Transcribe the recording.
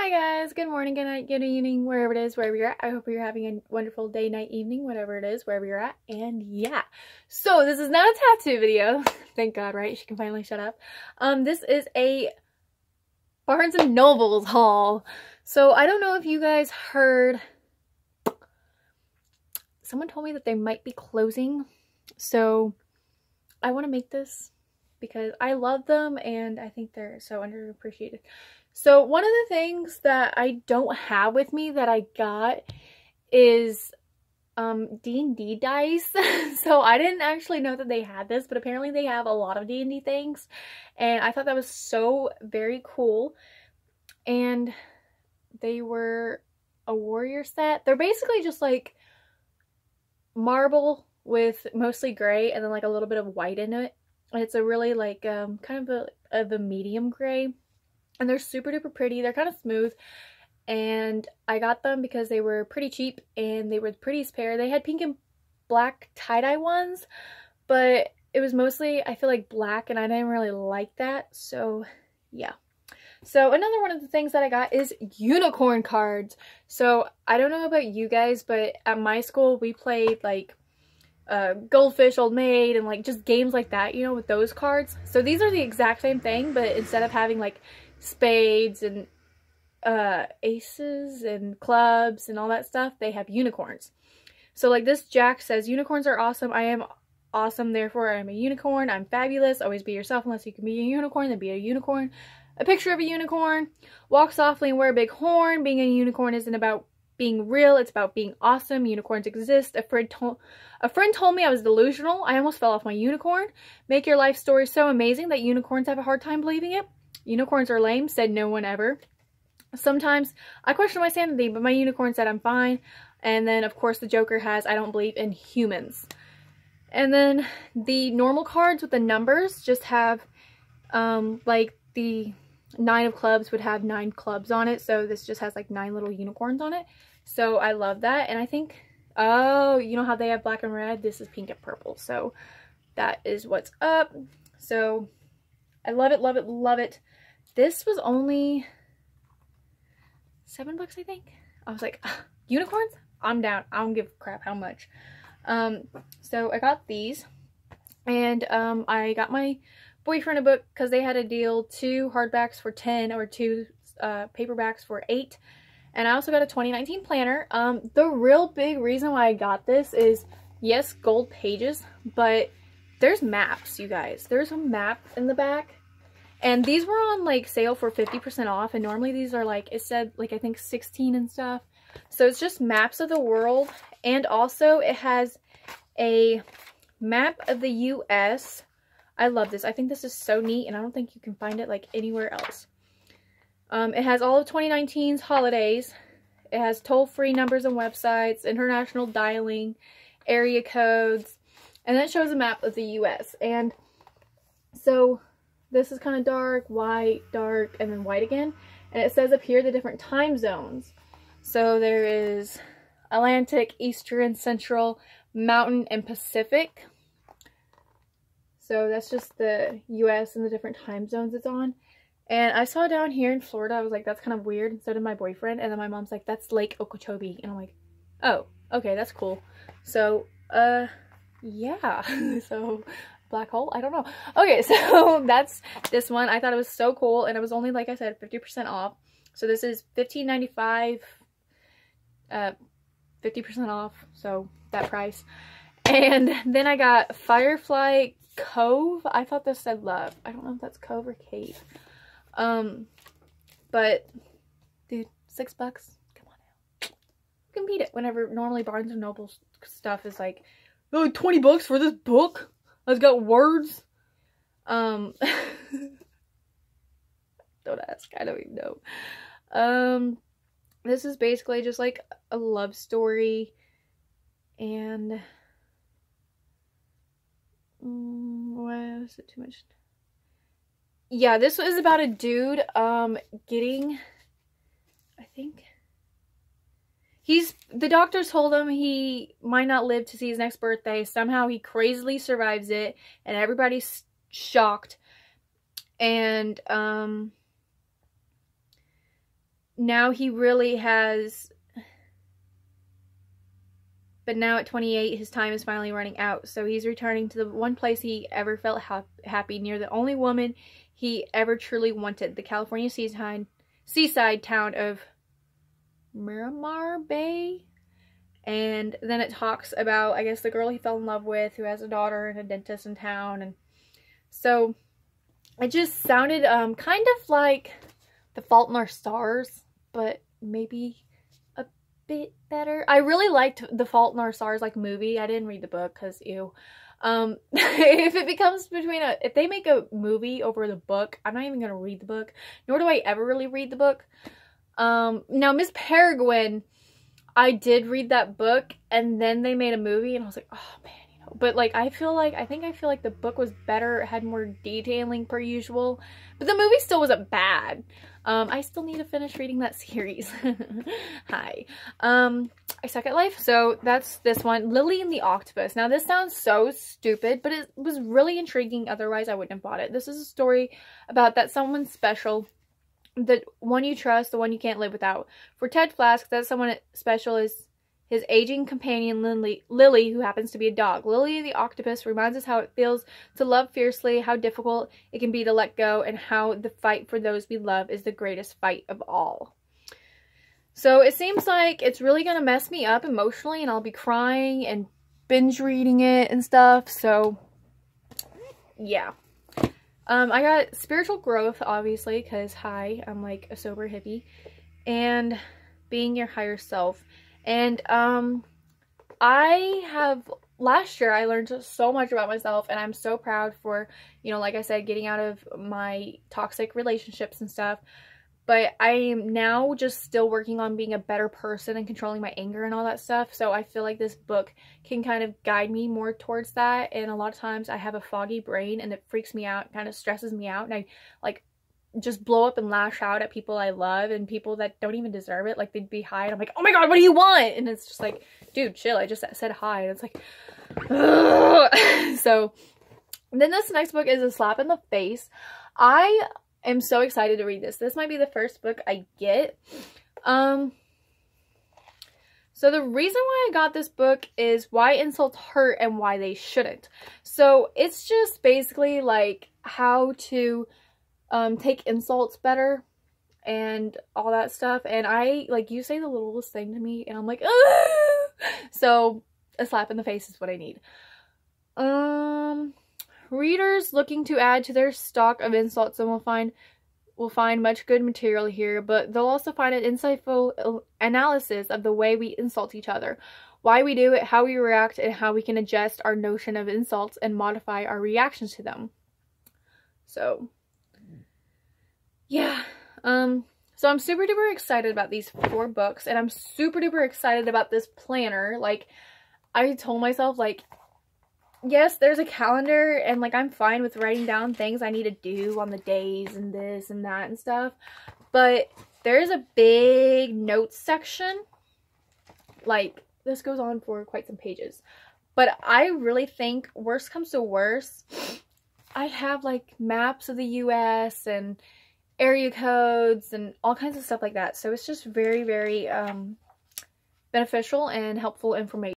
Hi guys, good morning, good night, good evening, wherever it is, wherever you're at. I hope you're having a wonderful day, night, evening, whatever it is, wherever you're at. And yeah, so this is not a tattoo video. Thank God, right? She can finally shut up. This is a Barnes & Noble's haul. So I don't know if you guys heard, someone told me that they might be closing. So I want to make this because I love them and I think they're so underappreciated. So one of the things that I don't have with me that I got is D&D dice. So I didn't actually know that they had this, but apparently they have a lot of D&D things. And I thought that was so very cool. And they were a warrior set. They're basically just like marble with mostly gray and then like a little bit of white in it. And it's a really like kind of a medium gray. And they're super duper pretty. They're kind of smooth. And I got them because they were pretty cheap and they were the prettiest pair. They had pink and black tie-dye ones, but it was mostly, I feel like, black, and I didn't really like that. So yeah. So another one of the things that I got is unicorn cards. So I don't know about you guys, but at my school we played like Goldfish, Old Maid, and like just games like that, you know, with those cards. So these are the exact same thing, but instead of having like spades and aces and clubs and all that stuff, they have unicorns. So like this Jack says, unicorns are awesome. I am awesome, therefore I am a unicorn. I'm fabulous. Always be yourself. Unless you can be a unicorn, then be a unicorn. A picture of a unicorn. Walk softly and wear a big horn. Being a unicorn isn't about being real, it's about being awesome. Unicorns exist. A friend told me I was delusional. I almost fell off my unicorn. Make your life story so amazing that unicorns have a hard time believing it. Unicorns are lame, said no one ever. Sometimes I question my sanity, but my unicorn said I'm fine. And then, of course, the Joker has I don't believe in humans. And then the normal cards with the numbers just have, like the 9 of clubs would have 9 clubs on it. So this just has like 9 little unicorns on it. So I love that. And I think, oh, you know how they have black and red? This is pink and purple. So that is what's up. So I love it, love it, love it. This was only $7, I think. I was like, unicorns? I'm down. I don't give a crap how much. So I got these. And I got my boyfriend a book because they had a deal, 2 hardbacks for 10 or 2 paperbacks for 8. And I also got a 2019 planner. The real big reason why I got this is, yes, gold pages, but there's maps, you guys. There's a map in the back. And these were on like sale for 50% off, and normally these are like, it said like I think 16 and stuff. So it's just maps of the world, and also it has a map of the US. I love this. I think this is so neat, and I don't think you can find it like anywhere else. It has all of 2019's holidays. It has toll-free numbers and websites, international dialing, area codes, and then it shows a map of the US. And so this is kind of dark, white, dark, and then white again. And it says up here the different time zones. So there is Atlantic, Eastern, Central, Mountain, and Pacific. So that's just the US and the different time zones it's on. And I saw down here in Florida, I was like, that's kind of weird. And so did my boyfriend. And then my mom's like, that's Lake Okeechobee. And I'm like, oh, okay, that's cool. So, yeah. So black hole, I don't know. Okay, so that's this one. I thought it was so cool, and it was only, like I said, 50% off. So this is $15.95, 50% off, so that price. And then I got Firefly Cove. I thought this said love. I don't know if that's Cove or Cave. But dude, $6, come on now. You can beat it whenever normally Barnes & Noble stuff is like, oh, $20 for this book? It's got words. Don't ask. I don't even know. This is basically just like a love story. And what was it too much? Yeah, this was about a dude getting, I think the doctors told him he might not live to see his next birthday. Somehow he crazily survives it, and everybody's shocked. And now he really has, but now at 28, his time is finally running out. So he's returning to the one place he ever felt happy, near the only woman he ever truly wanted, the California seaside town of Miramar Bay. And then it talks about, I guess, the girl he fell in love with, who has a daughter and a dentist in town. And so it just sounded kind of like The Fault in Our Stars, but maybe a bit better. I really liked The Fault in Our Stars, like, movie. I didn't read the book because ew. If it becomes if they make a movie over the book, I'm not even gonna read the book, nor do I ever really read the book. Now Miss Peregrine, I did read that book, and then they made a movie, and I was like, oh man, you know. But like, I feel like the book was better. It had more detailing per usual, but the movie still wasn't bad. I still need to finish reading that series. Hi. I suck at life. So that's this one, Lily and the Octopus. Now this sounds so stupid, but it was really intriguing. Otherwise I wouldn't have bought it. This is a story about that someone special, the one you trust, the one you can't live without. For Ted Flask, that someone special is his aging companion, Lily, who happens to be a dog. Lily the Octopus reminds us how it feels to love fiercely, how difficult it can be to let go, and how the fight for those we love is the greatest fight of all. So it seems like it's really going to mess me up emotionally, and I'll be crying and binge reading it and stuff. So yeah. I got Spiritual Growth, obviously, because hi, I'm like a sober hippie, and Being Your Higher Self. And last year I learned so much about myself, and I'm so proud for, you know, like I said, getting out of my toxic relationships and stuff. But I am now just still working on being a better person and controlling my anger and all that stuff. So I feel like this book can kind of guide me more towards that. And a lot of times I have a foggy brain, and it freaks me out, kind of stresses me out. And I like just blow up and lash out at people I love and people that don't even deserve it. Like, they'd be hi, and I'm like, oh my god, what do you want? And it's just like, dude, chill, I just said hi. And it's like, ugh. So then this next book is A Slap in the Face. I am so excited to read this. This might be the first book I get. So the reason why I got this book is why insults hurt and why they shouldn't. So it's just basically like how to take insults better and all that stuff. And you say the littlest thing to me, and I'm like, ah! So a slap in the face is what I need. Readers looking to add to their stock of insults and will find much good material here, but they'll also find an insightful analysis of the way we insult each other, why we do it, how we react, and how we can adjust our notion of insults and modify our reactions to them. So yeah, so I'm super duper excited about these 4 books, and I'm super duper excited about this planner. Like, I told myself, like, yes, there's a calendar, and like, I'm fine with writing down things I need to do on the days and this and that and stuff, but there's a big notes section. Like, this goes on for quite some pages, but I really think, worst comes to worst, I have like maps of the US and area codes and all kinds of stuff like that. So it's just very, very beneficial and helpful information.